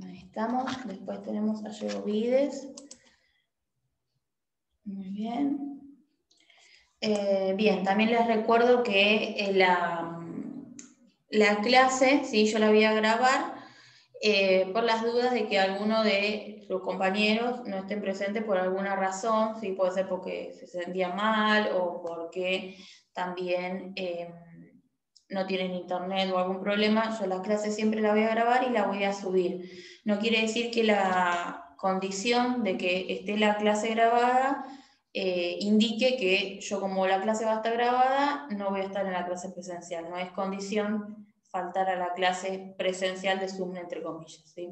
Ahí estamos. Después tenemos a Diego Vides. Muy bien. Bien, también les recuerdo que la clase, ¿sí? Yo la voy a grabar por las dudas de que alguno de sus compañeros no estén presentes por alguna razón, ¿sí? Puede ser porque se sentía mal o porque también no tienen internet o algún problema. Yo la clase siempre la voy a grabar y la voy a subir. No quiere decir que la condición de que esté la clase grabada indique que yo, como la clase va a estar grabada, no voy a estar en la clase presencial. No es condición faltar a la clase presencial de Zoom, entre comillas, ¿sí?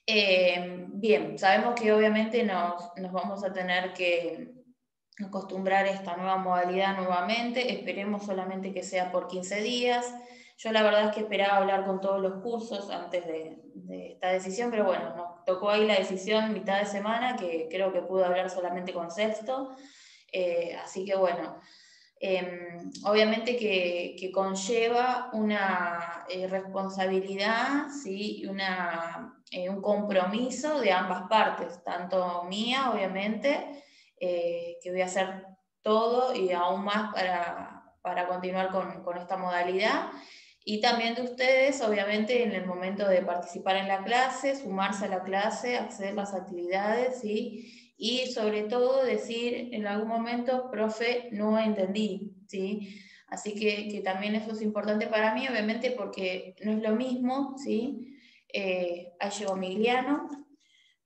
Bien, sabemos que obviamente nos vamos a tener que acostumbrar a esta nueva modalidad nuevamente. Esperemos solamente que sea por 15 días. Yo la verdad es que esperaba hablar con todos los cursos antes de esta decisión, pero bueno, nos tocó ahí la decisión mitad de semana, que creo que pude hablar solamente con sexto. Así que bueno, obviamente que conlleva una responsabilidad, ¿sí? Y un compromiso de ambas partes, tanto mía, obviamente, que voy a hacer todo y aún más para continuar con esta modalidad, y también de ustedes, obviamente, en el momento de participar en la clase, sumarse a la clase, acceder a las actividades, ¿sí? Y sobre todo decir en algún momento, profe, no entendí, ¿sí? Así que también eso es importante para mí, obviamente, porque no es lo mismo, ¿sí? Ahí llegó Emiliano.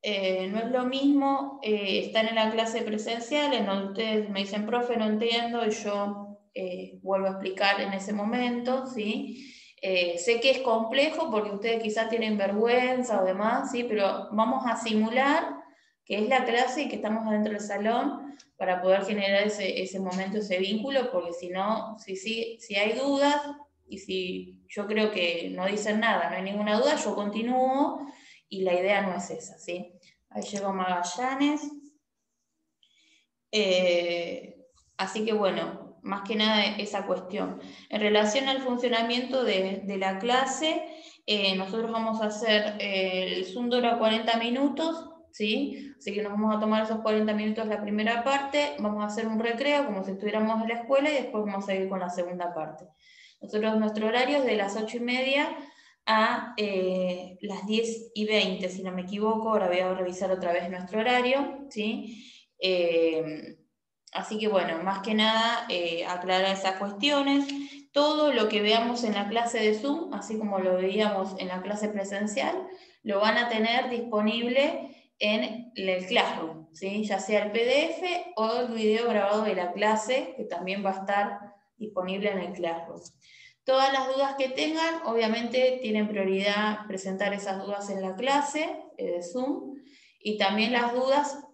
No es lo mismo estar en la clase presencial, en donde ustedes me dicen, profe, no entiendo, y yo vuelvo a explicar en ese momento, ¿sí? Sé que es complejo porque ustedes quizás tienen vergüenza o demás, ¿sí? Pero vamos a simular que es la clase y que estamos adentro del salón para poder generar ese momento, ese vínculo, porque si no, si hay dudas, y si yo creo que no dicen nada, no hay ninguna duda, yo continúo, y la idea no es esa, ¿sí? Ahí llegó Magallanes. Así que bueno, más que nada esa cuestión. En relación al funcionamiento de la clase, nosotros vamos a hacer, el Zoom dura 40 minutos, ¿sí? Así que nos vamos a tomar esos 40 minutos la primera parte, vamos a hacer un recreo como si estuviéramos en la escuela y después vamos a ir con la segunda parte. Nuestro horario es de las 8:30 a las 10:20, si no me equivoco. Ahora voy a revisar otra vez nuestro horario, ¿sí? Así que bueno, más que nada aclarar esas cuestiones. Todo lo que veamos en la clase de Zoom, así como lo veíamos en la clase presencial, lo van a tener disponible en el Classroom, ¿sí? Ya sea el PDF o el video grabado de la clase, que también va a estar disponible en el Classroom. Todas las dudas que tengan, obviamente tienen prioridad presentar esas dudas en la clase de Zoom, y también las dudas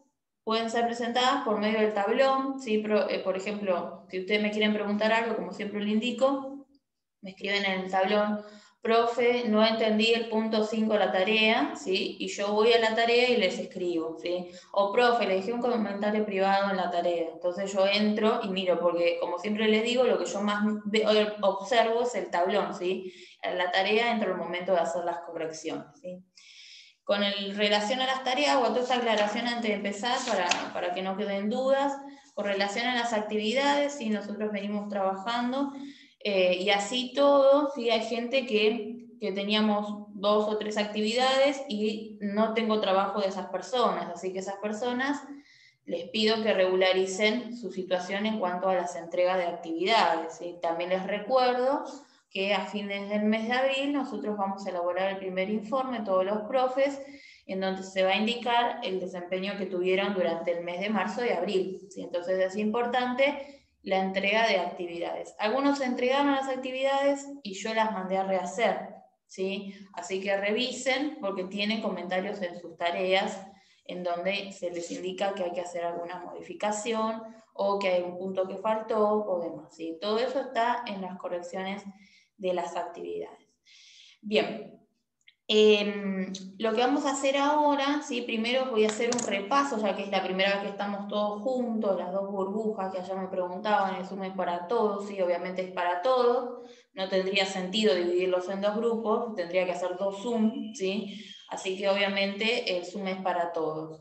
pueden ser presentadas por medio del tablón, ¿sí? Por ejemplo, si ustedes me quieren preguntar algo, como siempre le indico, me escriben en el tablón, profe, no entendí el punto 5 de la tarea, ¿sí? Y yo voy a la tarea y les escribo, ¿sí? O profe, le dejé un comentario privado en la tarea. Entonces yo entro y miro, porque como siempre les digo, lo que yo más observo es el tablón, ¿sí? En la tarea entro en el momento de hacer las correcciones, ¿sí? Con relación a las tareas, o toda esa aclaración antes de empezar, para que no queden dudas, con relación a las actividades, ¿sí? Nosotros venimos trabajando, y así todo, ¿sí? Hay gente que teníamos 2 o 3 actividades y no tengo trabajo de esas personas, así que esas personas les pido que regularicen su situación en cuanto a las entregas de actividades, ¿sí? También les recuerdo que a fines del mes de abril nosotros vamos a elaborar el primer informe, todos los profes, en donde se va a indicar el desempeño que tuvieron durante el mes de marzo y abril, ¿sí? Entonces es importante la entrega de actividades. Algunos entregaron las actividades y yo las mandé a rehacer, ¿sí? Así que revisen, porque tienen comentarios en sus tareas en donde se les indica que hay que hacer alguna modificación o que hay un punto que faltó o demás, ¿sí? Todo eso está en las correcciones de las actividades. Bien, lo que vamos a hacer ahora, ¿sí? Primero voy a hacer un repaso, ya que es la primera vez que estamos todos juntos, las 2 burbujas que ayer me preguntaban, el Zoom es para todos, sí, obviamente es para todos, no tendría sentido dividirlos en 2 grupos, tendría que hacer 2 Zoom, ¿sí? Así que obviamente el Zoom es para todos.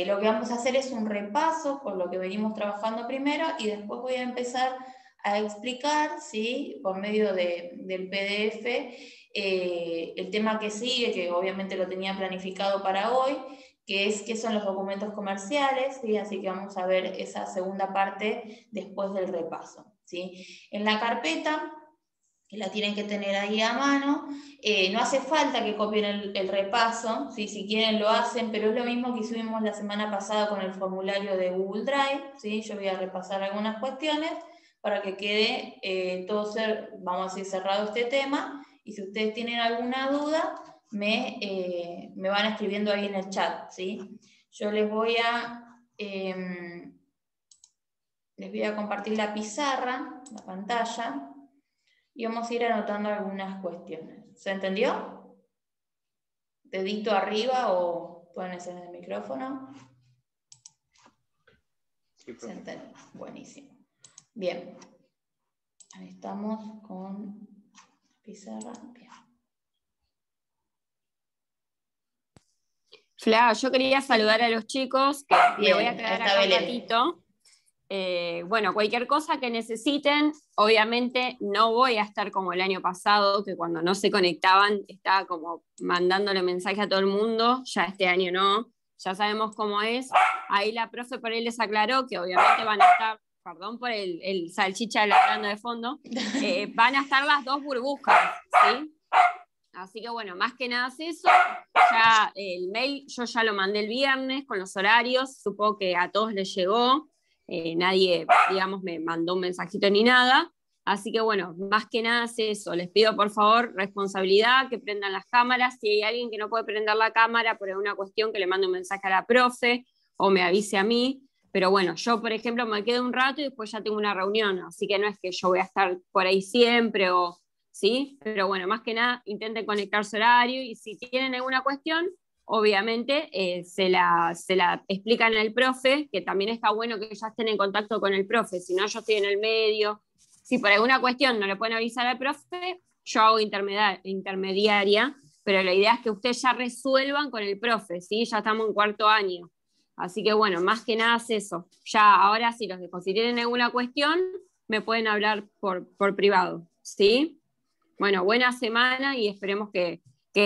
Lo que vamos a hacer es un repaso por lo que venimos trabajando primero y después voy a empezar a explicar, ¿sí? Por medio del PDF, el tema que sigue, que obviamente lo tenía planificado para hoy, que es qué son los documentos comerciales, ¿sí? Así que vamos a ver esa segunda parte después del repaso, ¿sí? En la carpeta, que la tienen que tener ahí a mano, no hace falta que copien el repaso, ¿sí? Si quieren lo hacen, pero es lo mismo que hicimos la semana pasada con el formulario de Google Drive, ¿sí? Yo voy a repasar algunas cuestiones para que quede todo vamos a decir, cerrado este tema, y si ustedes tienen alguna duda, me van escribiendo ahí en el chat, ¿sí? Yo les voy a compartir la pizarra, la pantalla, y vamos a ir anotando algunas cuestiones. ¿Se entendió? Dedito arriba o pueden encender el micrófono. Sí, se entendió. Buenísimo. Bien. Ahí estamos con pizarra. Bien. Fla, yo quería saludar a los chicos, que bien, me voy a quedar acá Belén. un ratito. Bueno, cualquier cosa que necesiten, obviamente no voy a estar como el año pasado, que cuando no se conectaban estaba como mandándole mensaje a todo el mundo, ya este año no, ya sabemos cómo es. Ahí la profe por ahí les aclaró que obviamente van a estar, perdón por el salchicha ladrando de fondo, van a estar las 2 burbujas, ¿sí? Así que bueno, más que nada es eso. Ya el mail yo ya lo mandé el viernes con los horarios, supongo que a todos les llegó, nadie, digamos, me mandó un mensajito ni nada. Así que bueno, más que nada es eso. Les pido por favor responsabilidad, que prendan las cámaras. Si hay alguien que no puede prender la cámara por alguna cuestión, que le mande un mensaje a la profe o me avise a mí. Pero bueno, yo por ejemplo me quedo un rato y después ya tengo una reunión, así que no es que yo voy a estar por ahí siempre o... ¿sí? Pero bueno, más que nada intenten conectar su horario y si tienen alguna cuestión, obviamente se la explican al profe, que también está bueno que ya estén en contacto con el profe, si no yo estoy en el medio, si por alguna cuestión no le pueden avisar al profe, yo hago intermediaria, pero la idea es que ustedes ya resuelvan con el profe, ¿sí? Ya estamos en 4º año. Así que bueno, más que nada es eso. Ya ahora si los dejo, si tienen alguna cuestión, me pueden hablar por privado, ¿sí? Bueno, buena semana y esperemos que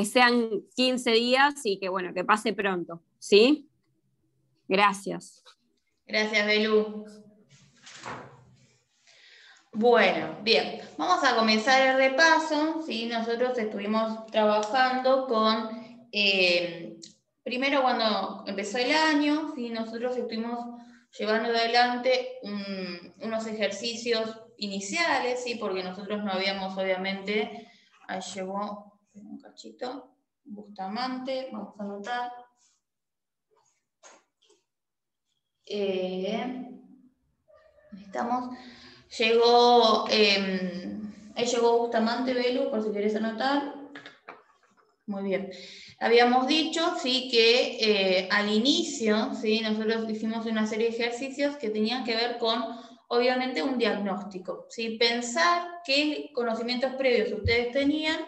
sean 15 días y que, bueno, que pase pronto, ¿sí? Gracias. Gracias, Belú. Bueno, bien, vamos a comenzar el repaso, ¿sí? Nosotros estuvimos trabajando con, primero cuando empezó el año, ¿sí? Nosotros estuvimos llevando adelante unos ejercicios iniciales, ¿sí? Porque nosotros no habíamos, obviamente, ahí llevó un cachito, Bustamante, vamos a anotar. Estamos, ahí llegó Bustamante, Belu, por si querés anotar. Muy bien. Habíamos dicho, sí, que al inicio, sí, nosotros hicimos una serie de ejercicios que tenían que ver con, obviamente, un diagnóstico, ¿sí? Pensar qué conocimientos previos ustedes tenían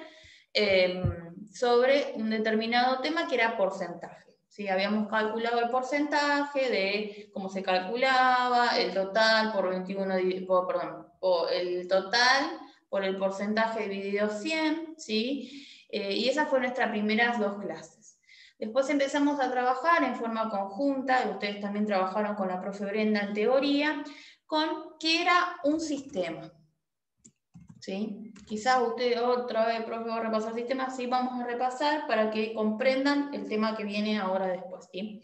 sobre un determinado tema que era porcentaje. ¿Sí? Habíamos calculado el porcentaje de cómo se calculaba, el total por 21, el total por el porcentaje dividido 100, ¿sí? Y esas fueron nuestras primeras 2 clases. Después empezamos a trabajar en forma conjunta, y ustedes también trabajaron con la profe Brenda en teoría, con qué era un sistema. ¿Sí? Quizás ustedes otra vez, profe, va a repasar sistemas, sí, vamos a repasar para que comprendan el tema que viene ahora después, ¿sí?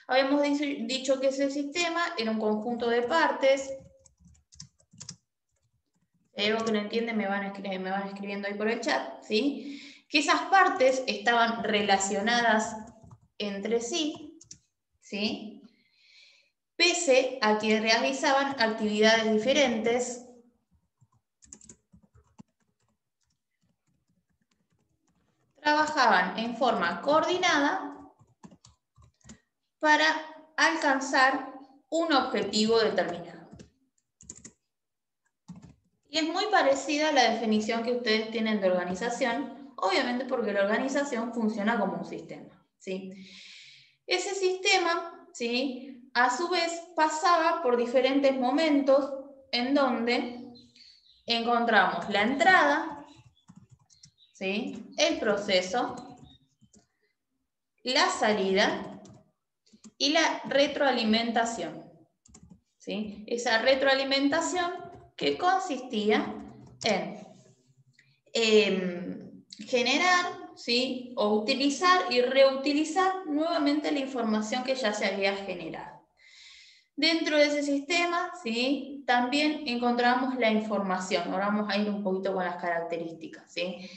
Habíamos dicho que ese sistema era un conjunto de partes. Si hay algo que no entienden, me van escribiendo ahí por el chat, ¿sí? Que esas partes estaban relacionadas entre sí, ¿sí? Pese a que realizaban actividades diferentes, trabajaban en forma coordinada para alcanzar un objetivo determinado. Y es muy parecida a la definición que ustedes tienen de organización, obviamente porque la organización funciona como un sistema, ¿sí? Ese sistema, ¿sí?, a su vez pasaba por diferentes momentos en donde encontramos la entrada, ¿sí?, el proceso, la salida y la retroalimentación, ¿sí? Esa retroalimentación que consistía en generar, ¿sí?, o utilizar y reutilizar nuevamente la información que ya se había generado. Dentro de ese sistema, ¿sí?, también encontramos la información. Ahora vamos a ir un poquito con las características, ¿sí?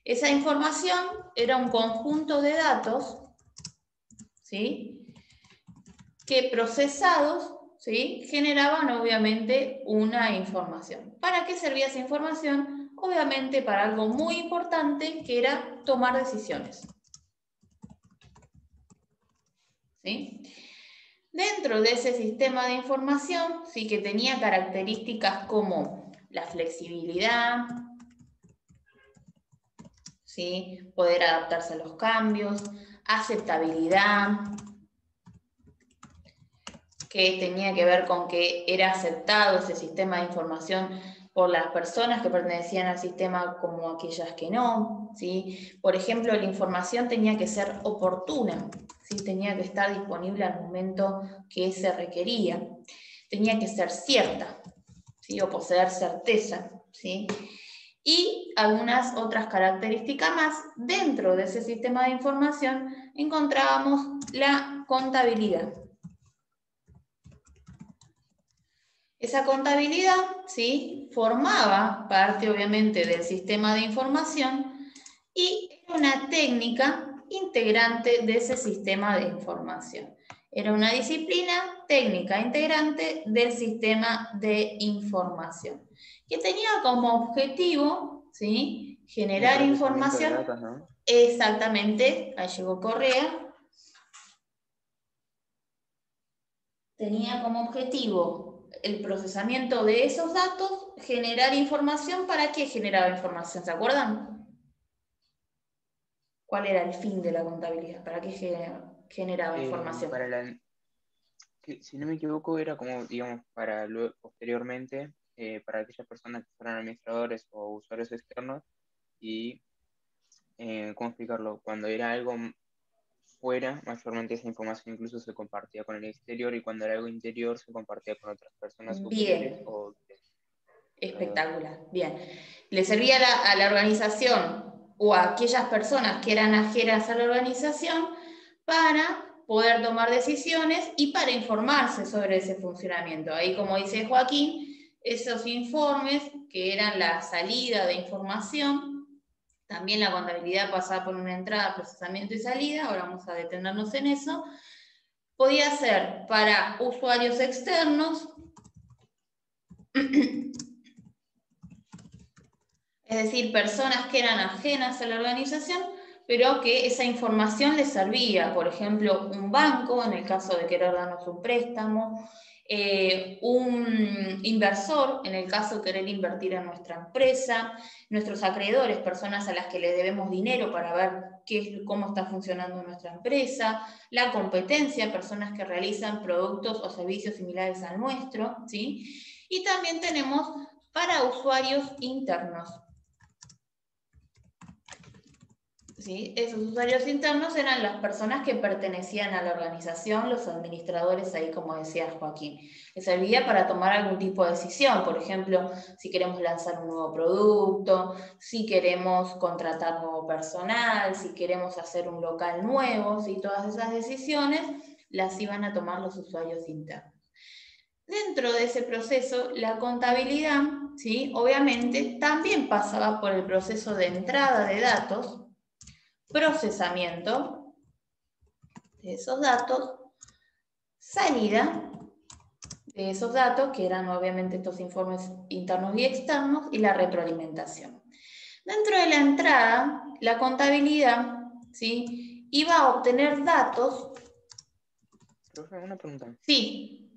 Esa información era un conjunto de datos, ¿sí?, que procesados, ¿sí?, generaban obviamente una información. ¿Para qué servía esa información? Obviamente para algo muy importante, que era tomar decisiones, ¿sí? Dentro de ese sistema de información, sí, que tenía características como la flexibilidad, ¿sí?, poder adaptarse a los cambios, aceptabilidad, que tenía que ver con que era aceptado ese sistema de información por las personas que pertenecían al sistema como aquellas que no, ¿sí? Por ejemplo, la información tenía que ser oportuna, ¿sí?, tenía que estar disponible al momento que se requería, tenía que ser cierta, ¿sí?, o poseer certeza, ¿sí? Y algunas otras características más. Dentro de ese sistema de información encontrábamos la contabilidad. Esa contabilidad, ¿sí?, formaba parte obviamente del sistema de información y era una técnica integrante de ese sistema de información. Era una disciplina técnica integrante del sistema de información, que tenía como objetivo, ¿sí?, generar información. De datos, ¿no? Exactamente, ahí llegó Correa. Tenía como objetivo el procesamiento de esos datos, generar información. ¿Para qué generaba información? ¿Se acuerdan? ¿Cuál era el fin de la contabilidad? ¿Para qué generaba información? Si no me equivoco, era como, digamos, para luego, posteriormente, para aquellas personas que fueran administradores o usuarios externos y, ¿cómo explicarlo? Cuando era algo fuera, mayormente esa información incluso se compartía con el exterior, y cuando era algo interior se compartía con otras personas superiores Bien, o... espectacular, bien. Le servía a la organización o a aquellas personas que eran ajenas a la organización para poder tomar decisiones y para informarse sobre ese funcionamiento. Ahí, como dice Joaquín, esos informes que eran la salida de información, también la contabilidad pasaba por una entrada, procesamiento y salida, ahora vamos a detenernos en eso, podía ser para usuarios externos, es decir, personas que eran ajenas a la organización, pero que esa información les servía. Por ejemplo, un banco, en el caso de querer darnos un préstamo, un inversor, en el caso de querer invertir en nuestra empresa, nuestros acreedores, personas a las que le debemos dinero para ver cómo está funcionando nuestra empresa, la competencia, personas que realizan productos o servicios similares al nuestro, ¿sí? Y también tenemos para usuarios internos. ¿Sí? Esos usuarios internos eran las personas que pertenecían a la organización, los administradores, ahí como decía Joaquín. Les servía para tomar algún tipo de decisión, por ejemplo, si queremos lanzar un nuevo producto, si queremos contratar nuevo personal, si queremos hacer un local nuevo, ¿sí? Todas esas decisiones las iban a tomar los usuarios internos. Dentro de ese proceso, la contabilidad, ¿sí?, obviamente también pasaba por el proceso de entrada de datos, procesamiento de esos datos, salida de esos datos, que eran obviamente estos informes internos y externos, y la retroalimentación. Dentro de la entrada, la contabilidad, ¿sí?, iba a obtener datos. Profe, una pregunta. Sí.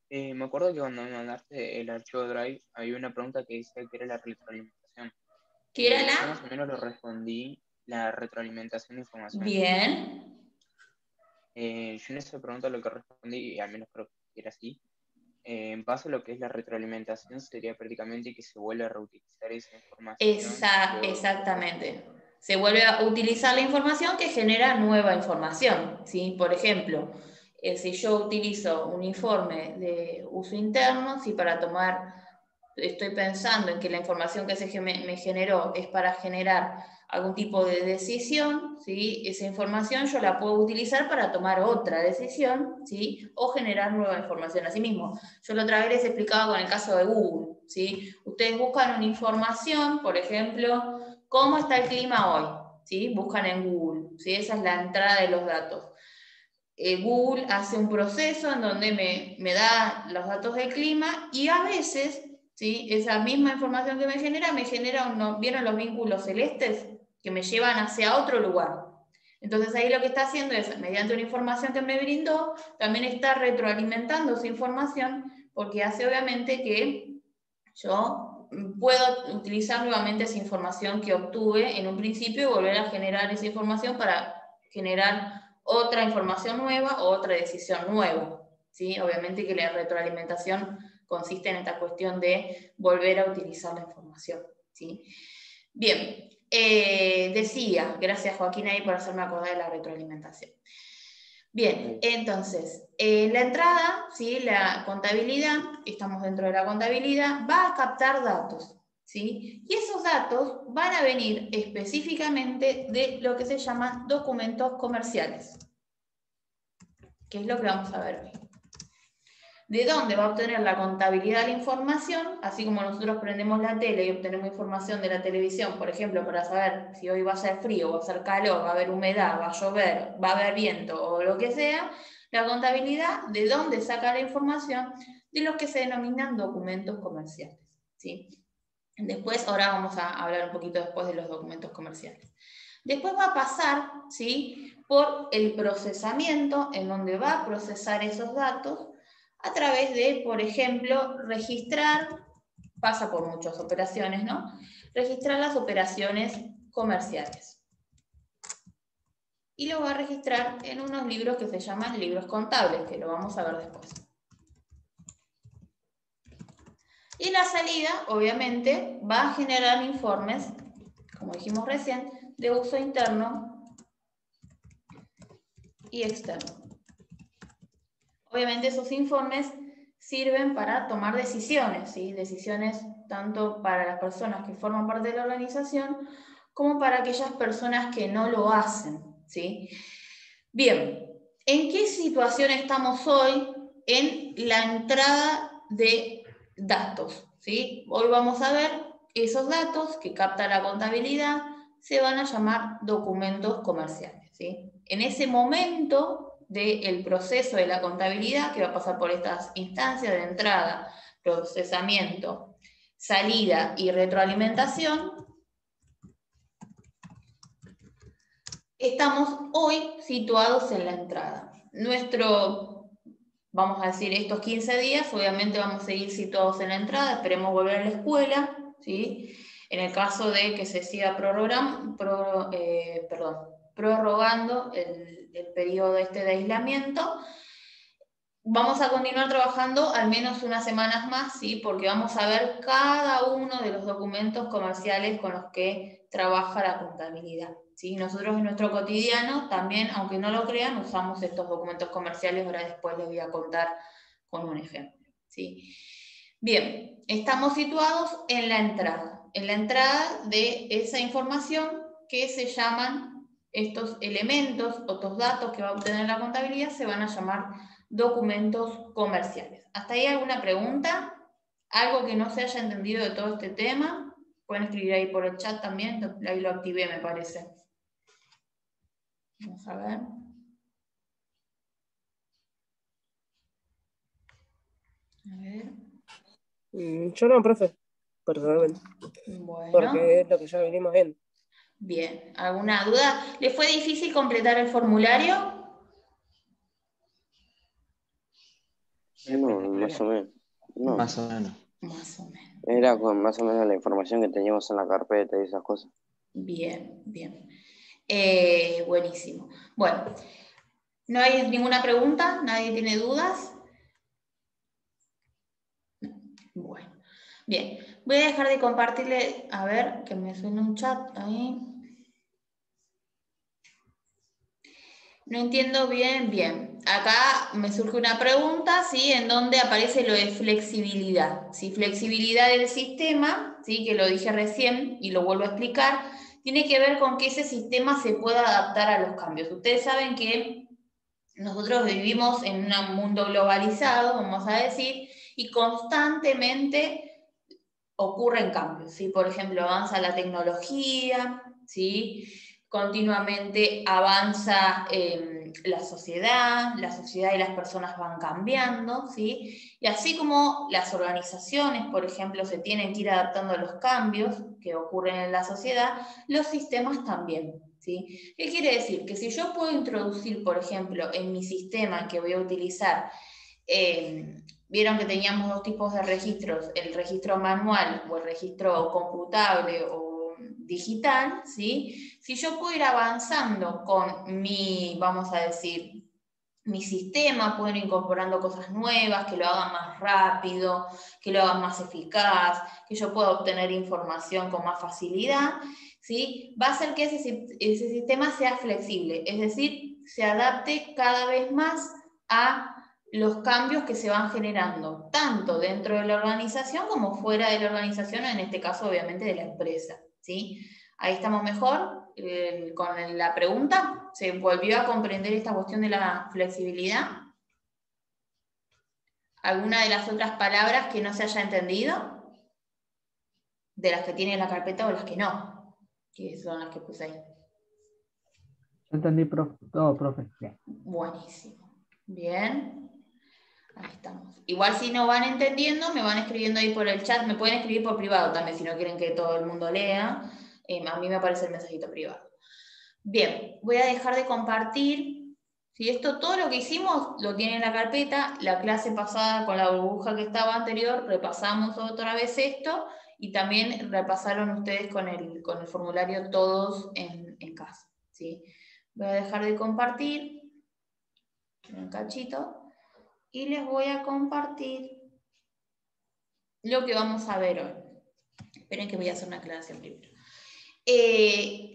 Me acuerdo que cuando me mandaste el archivo Drive había una pregunta que decía que era la retroalimentación. ¿Qué era Yo más la? o menos lo respondí, la retroalimentación de información. Bien. Yo en esa pregunta lo que respondí, y al menos creo que era así, en base a lo que es la retroalimentación, sería prácticamente que se vuelva a reutilizar esa información luego de un proceso. Exactamente. Se vuelve a utilizar la información que genera nueva información, ¿sí? Por ejemplo, si yo utilizo un informe de uso interno, si para tomar, estoy pensando en que la información que me generó es para generar algún tipo de decisión, ¿sí? Esa información yo la puedo utilizar para tomar otra decisión, ¿sí? O generar nueva información. Asimismo, yo la otra vez les explicaba con el caso de Google, ¿sí? Ustedes buscan una información, por ejemplo, ¿cómo está el clima hoy? ¿Sí? Buscan en Google, ¿sí? Esa es la entrada de los datos. Google hace un proceso en donde me da los datos del clima y a veces, ¿sí? Esa misma información que me genera ¿vieron los vínculos celestes? Que me llevan hacia otro lugar. Entonces ahí lo que está haciendo es, mediante una información que me brindó, también está retroalimentando esa información porque hace obviamente que yo puedo utilizar nuevamente esa información que obtuve en un principio y volver a generar esa información para generar otra información nueva o otra decisión nueva, ¿sí? Obviamente que la retroalimentación consiste en esta cuestión de volver a utilizar la información, ¿sí? Bien, decía, gracias Joaquín ahí por hacerme acordar de la retroalimentación. Bien, entonces, la entrada, ¿sí? La contabilidad, estamos dentro de la contabilidad, va a captar datos, ¿sí? Y esos datos van a venir específicamente de lo que se llaman documentos comerciales, que es lo que vamos a ver hoy. ¿De dónde va a obtener la contabilidad la información? Así como nosotros prendemos la tele y obtenemos información de la televisión, por ejemplo, para saber si hoy va a ser frío, va a ser calor, va a haber humedad, va a llover, va a haber viento o lo que sea, la contabilidad, ¿de dónde saca la información? De los que se denominan documentos comerciales, ¿sí? Después, ahora vamos a hablar un poquito después de los documentos comerciales. Después va a pasar, ¿sí? Por el procesamiento, en donde va a procesar esos datos, a través de, por ejemplo, registrar, pasa por muchas operaciones, ¿no? Registrar las operaciones comerciales. Y lo va a registrar en unos libros que se llaman libros contables, que lo vamos a ver después. Y la salida, obviamente, va a generar informes, como dijimos recién, de uso interno y externo. Obviamente esos informes sirven para tomar decisiones, ¿sí? Decisiones tanto para las personas que forman parte de la organización como para aquellas personas que no lo hacen, ¿sí? Bien, ¿en qué situación estamos hoy en la entrada de datos? ¿Sí? Hoy vamos a ver esos datos que capta la contabilidad, se van a llamar documentos comerciales, ¿sí? En ese momento del proceso de la contabilidad, que va a pasar por estas instancias de entrada, procesamiento, salida y retroalimentación, estamos hoy situados en la entrada. Vamos a decir, estos 15 días, obviamente vamos a seguir situados en la entrada, esperemos volver a la escuela, ¿sí? En el caso de que se siga prorrogando el periodo de aislamiento, vamos a continuar trabajando al menos unas semanas más, ¿sí? Porque vamos a ver cada uno de los documentos comerciales con los que trabaja la contabilidad, ¿sí? Nosotros en nuestro cotidiano también, aunque no lo crean, usamos estos documentos comerciales, ahora después les voy a contar con un ejemplo, ¿sí? Bien, estamos situados en la entrada de esa información que se llaman estos elementos, otros datos que va a obtener la contabilidad, se van a llamar documentos comerciales. ¿Hasta ahí alguna pregunta? ¿Algo que no se haya entendido de todo este tema? Pueden escribir ahí por el chat también, ahí lo activé me parece. Vamos a ver. A ver. Yo no, profe, personalmente. Bueno. Porque es lo que ya venimos viendo. Bien, ¿alguna duda? ¿Le fue difícil completar el formulario? No, más o menos. No, Más o menos. Más o menos. era con más o menos la información que teníamos en la carpeta y esas cosas. Bien, bien. Buenísimo. Bueno, ¿no hay ninguna pregunta? ¿Nadie tiene dudas? Bueno, bien. Voy a dejar de compartirle, a ver, que me suena un chat ahí. No entiendo bien. Acá me surge una pregunta, ¿sí? En donde aparece lo de flexibilidad. ¿Sí? Flexibilidad del sistema, ¿sí? Que lo dije recién y lo vuelvo a explicar, tiene que ver con que ese sistema se pueda adaptar a los cambios. Ustedes saben que nosotros vivimos en un mundo globalizado, vamos a decir, y constantemente ocurren cambios, ¿sí? Por ejemplo, avanza la tecnología, ¿sí? Continuamente avanza la sociedad y las personas van cambiando, ¿sí? Y así como las organizaciones, por ejemplo, se tienen que ir adaptando a los cambios que ocurren en la sociedad, los sistemas también, ¿sí? ¿Qué quiere decir? Que si yo puedo introducir, por ejemplo, en mi sistema que voy a utilizar, vieron que teníamos dos tipos de registros, el registro manual o el registro computable o digital, ¿sí? Si yo puedo ir avanzando con mi, vamos a decir, mi sistema, puedo ir incorporando cosas nuevas, que lo hagan más rápido, que lo hagan más eficaz, que yo pueda obtener información con más facilidad, ¿sí? Va a hacer que ese sistema sea flexible, es decir, se adapte cada vez más a los cambios que se van generando, tanto dentro de la organización como fuera de la organización, en este caso obviamente de la empresa, ¿sí? Ahí estamos mejor con la pregunta. ¿Se volvió a comprender esta cuestión de la flexibilidad? ¿Alguna de las otras palabras que no se haya entendido? De las que tiene la carpeta o las que no, que son las que puse ahí. Yo entendí todo, profe. Bien. Buenísimo. Bien. Ahí estamos. Igual si no van entendiendo, me van escribiendo ahí por el chat. Me pueden escribir por privado también si no quieren que todo el mundo lea. A mí me aparece el mensajito privado. Bien, voy a dejar de compartir. Si esto, todo lo que hicimos lo tiene en la carpeta. La clase pasada con la burbuja que estaba anterior, repasamos otra vez esto y también repasaron ustedes con el formulario todos en casa, ¿sí? Voy a dejar de compartir un cachito y les voy a compartir lo que vamos a ver hoy. Esperen que voy a hacer una aclaración primero.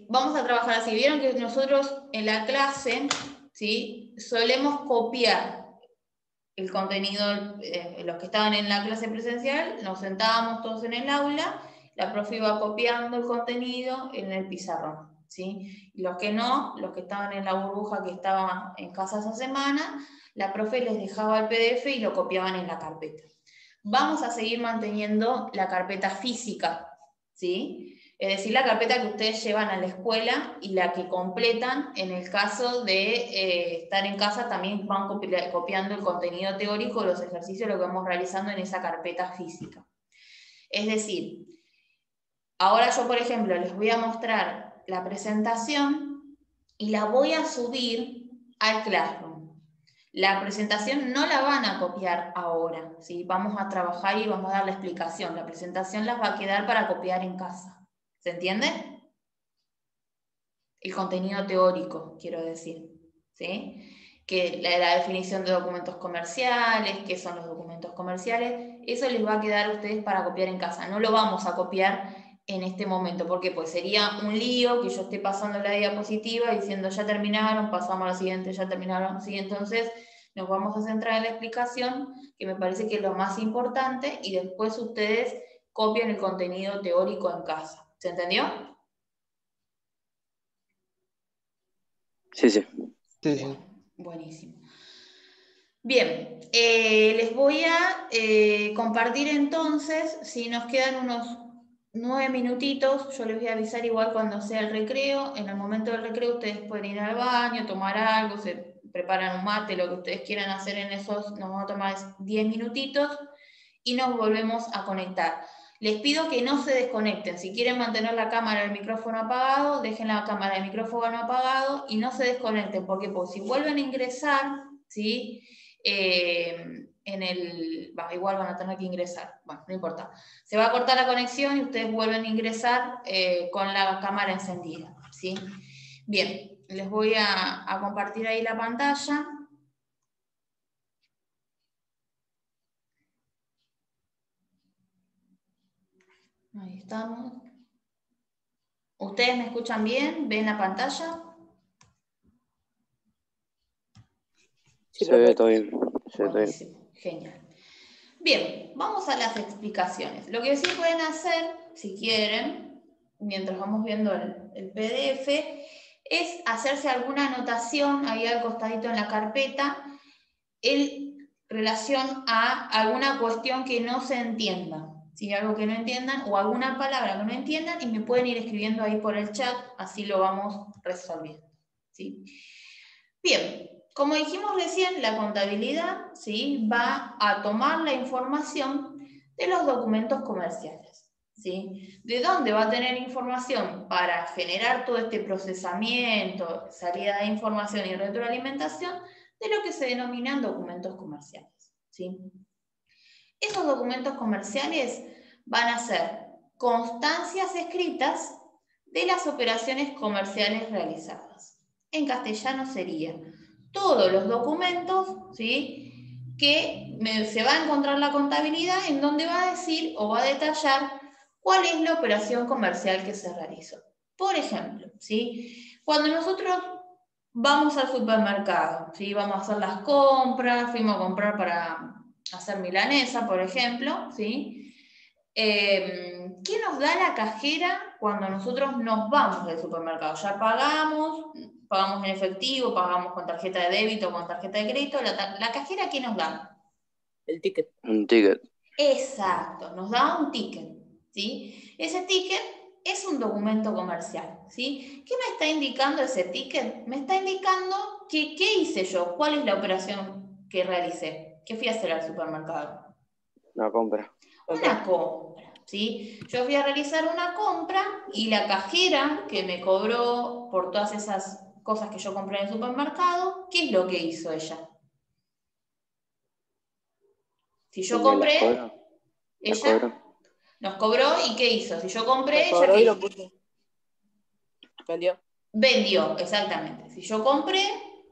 Vamos a trabajar así. Vieron que nosotros en la clase, ¿sí?, solemos copiar el contenido, los que estaban en la clase presencial, nos sentábamos todos en el aula, la profe iba copiando el contenido en el pizarrón, ¿sí? Y los que no, los que estaban en la burbuja que estaban en casa esa semana, la profe les dejaba el PDF y lo copiaban en la carpeta. Vamos a seguir manteniendo la carpeta física, ¿sí? Es decir, la carpeta que ustedes llevan a la escuela y la que completan en el caso de estar en casa, también van copiando el contenido teórico, los ejercicios, lo que vamos realizando en esa carpeta física. Es decir, ahora yo, por ejemplo, les voy a mostrar la presentación y la voy a subir al Classroom. La presentación no la van a copiar ahora, ¿sí? Vamos a trabajar y vamos a dar la explicación. La presentación las va a quedar para copiar en casa. ¿Se entiende? El contenido teórico, quiero decir, ¿sí? Que la definición de documentos comerciales, qué son los documentos comerciales, eso les va a quedar a ustedes para copiar en casa. No lo vamos a copiar en este momento, porque pues sería un lío que yo esté pasando la diapositiva diciendo ya terminaron, pasamos a la siguiente, ya terminaron, ¿sí? Entonces nos vamos a centrar en la explicación, que me parece que es lo más importante, y después ustedes copian el contenido teórico en casa. ¿Se entendió? Sí, sí. Sí, sí. Buenísimo. Bien, les voy a compartir entonces, si nos quedan unos 9 minutitos, yo les voy a avisar igual cuando sea el recreo. En el momento del recreo ustedes pueden ir al baño, tomar algo, se preparan un mate, lo que ustedes quieran hacer en esos, nos vamos a tomar 10 minutitos y nos volvemos a conectar. Les pido que no se desconecten. Si quieren mantener la cámara y el micrófono apagado, dejen la cámara y el micrófono apagado y no se desconecten, porque pues, si vuelven a ingresar, ¿sí?, igual van a tener que ingresar, bueno, no importa. Se va a cortar la conexión y ustedes vuelven a ingresar con la cámara encendida, ¿sí? Bien, les voy a compartir ahí la pantalla. Ahí estamos. ¿Ustedes me escuchan bien? ¿Ven la pantalla? Sí, Se ve profe. todo bien. Se ve todo bien. Buenísimo, genial. Bien, vamos a las explicaciones. Lo que sí pueden hacer, si quieren, mientras vamos viendo el PDF, es hacerse alguna anotación ahí al costadito en la carpeta en relación a alguna cuestión que no se entienda. Si algo que no entiendan o alguna palabra que no entiendan, y me pueden ir escribiendo ahí por el chat, así lo vamos resolviendo, ¿sí? Bien, como dijimos recién, la contabilidad, ¿sí?, va a tomar la información de los documentos comerciales, ¿sí? ¿De dónde va a tener información para generar todo este procesamiento, salida de información y retroalimentación? De lo que se denominan documentos comerciales, ¿sí? Esos documentos comerciales van a ser constancias escritas de las operaciones comerciales realizadas. En castellano sería todos los documentos, ¿sí?, que se va a encontrar la contabilidad en donde va a decir o va a detallar cuál es la operación comercial que se realizó. Por ejemplo, ¿sí?, cuando nosotros vamos al supermercado, ¿sí?, vamos a hacer las compras, fuimos a comprar para hacer milanesa, por ejemplo, ¿sí? ¿Qué nos da la cajera cuando nosotros nos vamos del supermercado? Ya pagamos en efectivo, pagamos con tarjeta de débito, con tarjeta de crédito. ¿La cajera qué nos da? El ticket. Un ticket. Exacto, nos da un ticket, ¿sí? Ese ticket es un documento comercial, ¿sí? ¿Qué me está indicando ese ticket? Me está indicando que qué hice yo, cuál es la operación que realicé, que fui a hacer al supermercado. Una compra. Una compra, ¿sí? Yo fui a realizar una compra y la cajera que me cobró por todas esas cosas que yo compré en el supermercado, ¿qué es lo que hizo ella? Si yo ¿Las compré, cobró? ¿Las ella cobró? nos cobró y ¿qué hizo? Si yo compré, Lo ella cobró ¿qué y lo hizo? puso. Vendió. Vendió, exactamente. Si yo compré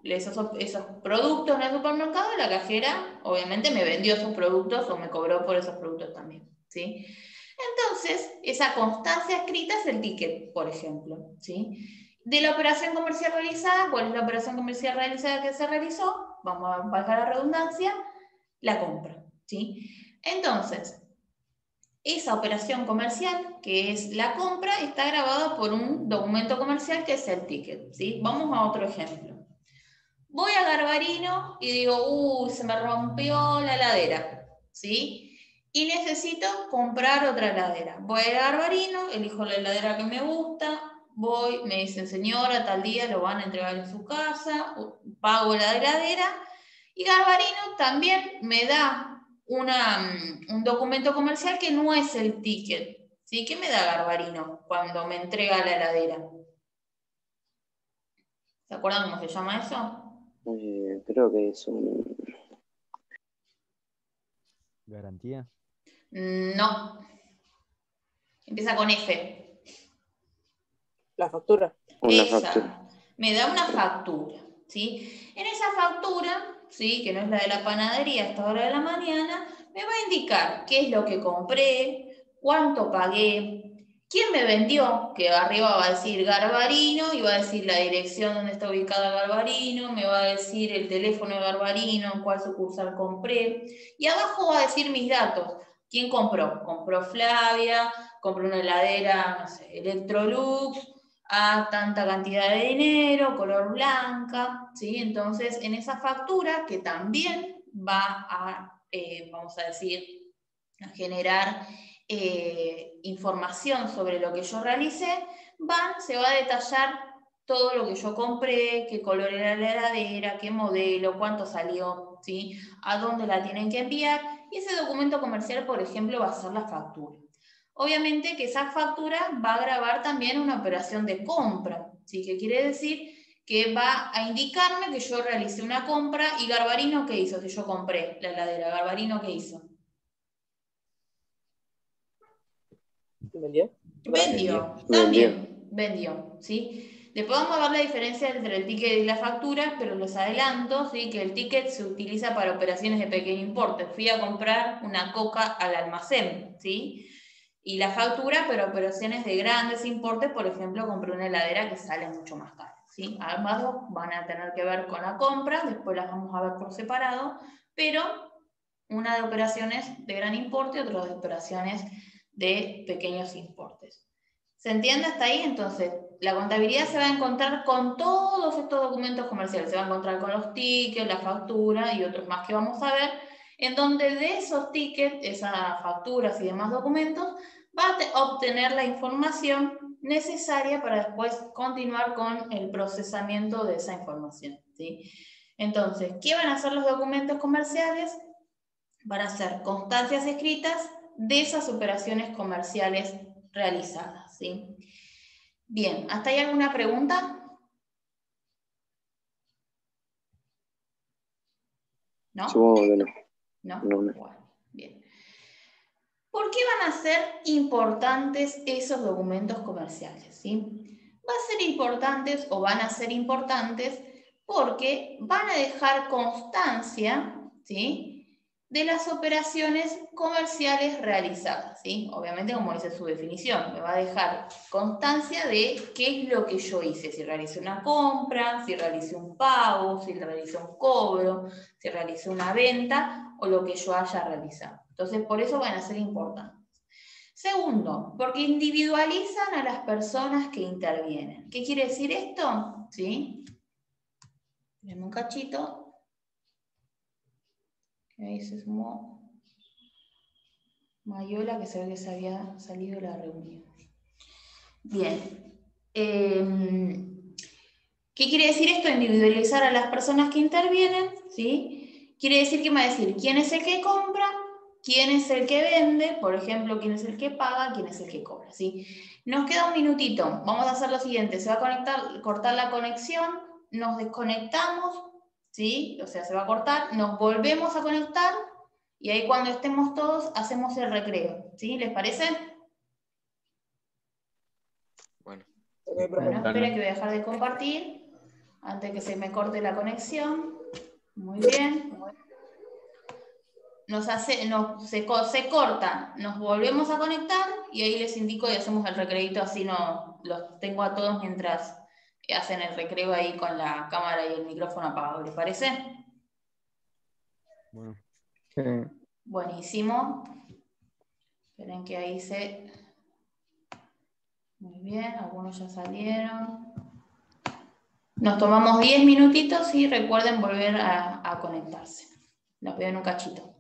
esos productos en el supermercado, la cajera obviamente me vendió esos productos o me cobró por esos productos también, ¿sí? Entonces, esa constancia escrita es el ticket, por ejemplo, ¿sí? De la operación comercial realizada, ¿cuál es la operación comercial realizada que se realizó? Vamos a bajar la redundancia, la compra, ¿sí? Entonces, esa operación comercial, que es la compra, está grabada por un documento comercial que es el ticket, ¿sí? Vamos a otro ejemplo. Voy a Garbarino y digo, se me rompió la heladera, ¿sí? Y necesito comprar otra heladera. Voy a Garbarino, elijo la heladera que me gusta, voy, me dicen, señora, tal día lo van a entregar en su casa, pago la heladera, y Garbarino también me da un documento comercial que no es el ticket, ¿sí? ¿Qué me da Garbarino cuando me entrega la heladera? ¿Se acuerdan cómo se llama eso? Creo que es un... ¿Garantía? No. Empieza con F. La factura. Una Esa. factura. Me da una factura, ¿sí? En esa factura, ¿sí?, que no es la de la panadería a esta hora de la mañana, me va a indicar qué es lo que compré, cuánto pagué, quién me vendió, que arriba va a decir Garbarino y va a decir la dirección donde está ubicada Garbarino, me va a decir el teléfono de Garbarino, en cuál sucursal compré, y abajo va a decir mis datos. ¿Quién compró? Compró Flavia, compró una heladera, no sé, Electrolux, a tanta cantidad de dinero, color blanca, ¿sí? Entonces, en esa factura, que también va a, vamos a decir, a generar información sobre lo que yo realicé, se va a detallar todo lo que yo compré, qué color era la heladera, qué modelo, cuánto salió, ¿sí?, a dónde la tienen que enviar, y ese documento comercial, por ejemplo, va a ser la factura. Obviamente que esa factura va a grabar también una operación de compra, ¿sí? Que quiere decir que va a indicarme que yo realicé una compra. ¿Y Garbarino qué hizo? Que yo compré la heladera. ¿Garbarino qué hizo? ¿Vendió? Vendió. También vendió, ¿sí? Después vamos a ver la diferencia entre el ticket y la factura, pero les adelanto, ¿sí? Que el ticket se utiliza para operaciones de pequeño importe. Fui a comprar una coca al almacén, ¿sí? Y la factura para operaciones de grandes importes, por ejemplo, compré una heladera que sale mucho más cara, ¿sí? Ambas dos van a tener que ver con la compra, después las vamos a ver por separado, pero una de operaciones de gran importe y otra de operaciones de pequeños importes. ¿Se entiende hasta ahí? Entonces, la contabilidad se va a encontrar con todos estos documentos comerciales. Se va a encontrar con los tickets, la factura y otros más que vamos a ver, en donde de esos tickets, esas facturas y demás documentos, va a obtener la información necesaria para después continuar con el procesamiento de esa información, ¿sí? Entonces, ¿qué van a hacer los documentos comerciales? Van a ser constancias escritas de esas operaciones comerciales realizadas, ¿sí? Bien, ¿hasta ahí alguna pregunta? ¿No? Supongo que no. ¿No? No. Bueno, bien. ¿Por qué van a ser importantes esos documentos comerciales, ¿sí? Va a ser importantes o van a ser importantes porque van a dejar constancia, ¿sí?, de las operaciones comerciales realizadas, ¿sí? Obviamente, como dice su definición, me va a dejar constancia de qué es lo que yo hice, si realicé una compra, si realicé un pago, si realicé un cobro, si realicé una venta o lo que yo haya realizado. Entonces, por eso van a ser importantes. Segundo, porque individualizan a las personas que intervienen. ¿Qué quiere decir esto? ¿Sí? Denme un cachito. Ahí se sumó Mayola, que se ve que se había salido de la reunión. Bien. ¿Qué quiere decir esto? Individualizar a las personas que intervienen, ¿sí? Quiere decir que me va a decir quién es el que compra, quién es el que vende, por ejemplo, quién es el que paga, quién es el que cobra, ¿sí? Nos queda un minutito. Vamos a hacer lo siguiente. Se va a cortar la conexión, nos desconectamos, ¿sí? O sea, se va a cortar, nos volvemos a conectar y ahí cuando estemos todos hacemos el recreo, ¿sí? ¿Les parece? Bueno. Bueno, esperen que voy a dejar de compartir antes que se me corte la conexión. Muy bien. Se corta, nos volvemos a conectar y ahí les indico y hacemos el recreito, así no los tengo a todos mientras hacen el recreo ahí con la cámara y el micrófono apagado. ¿Les parece? Bueno. Buenísimo. Esperen que ahí Muy bien, algunos ya salieron. Nos tomamos 10 minutitos y recuerden volver a conectarse. Los veo en un cachito.